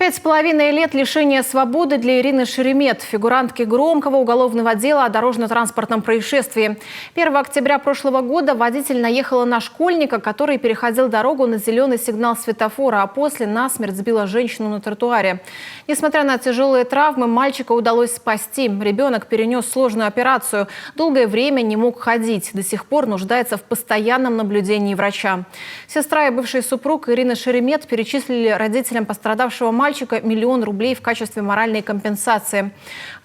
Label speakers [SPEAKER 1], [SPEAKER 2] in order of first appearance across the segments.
[SPEAKER 1] 5,5 лет лишения свободы для Ирины Шеремет, фигурантки громкого уголовного дела о дорожно-транспортном происшествии. 1 октября прошлого года водитель наехала на школьника, который переходил дорогу на зеленый сигнал светофора, а после насмерть сбила женщину на тротуаре. Несмотря на тяжелые травмы, мальчика удалось спасти. Ребенок перенес сложную операцию. Долгое время не мог ходить. До сих пор нуждается в постоянном наблюдении врача. Сестра и бывший супруг Ирины Шеремет перечислили родителям пострадавшего мальчика 1 миллион рублей в качестве моральной компенсации.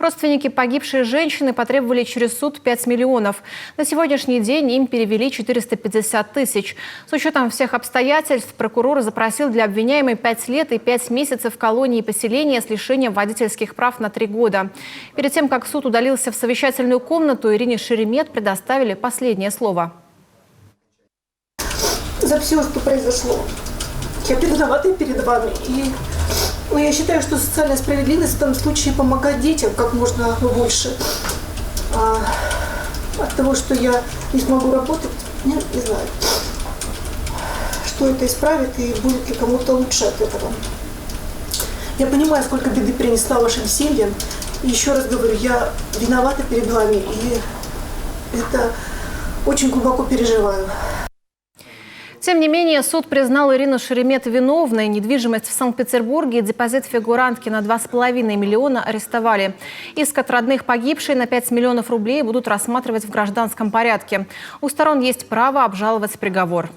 [SPEAKER 1] Родственники погибшей женщины потребовали через суд 5 миллионов. На сегодняшний день им перевели 450 тысяч. С учетом всех обстоятельств прокурор запросил для обвиняемой 5 лет и 5 месяцев колонии поселения с лишением водительских прав на 3 года. Перед тем, как суд удалился в совещательную комнату, Ирине Шеремет предоставили последнее слово.
[SPEAKER 2] За все, что произошло, я виновата перед вами. Я считаю, что социальная справедливость в этом случае помогать детям как можно больше. А от того, что я не смогу работать, нет, не знаю, что это исправит и будет ли кому-то лучше от этого. Я понимаю, сколько беды принесла вашим семьям. И еще раз говорю, я виновата перед вами. И это очень глубоко переживаю.
[SPEAKER 1] Тем не менее, суд признал Ирину Шеремет виновной. Недвижимость в Санкт-Петербурге и депозит фигурантки на 2,5 миллиона арестовали. Иск от родных погибшей на 5 миллионов рублей будут рассматривать в гражданском порядке. У сторон есть право обжаловать приговор.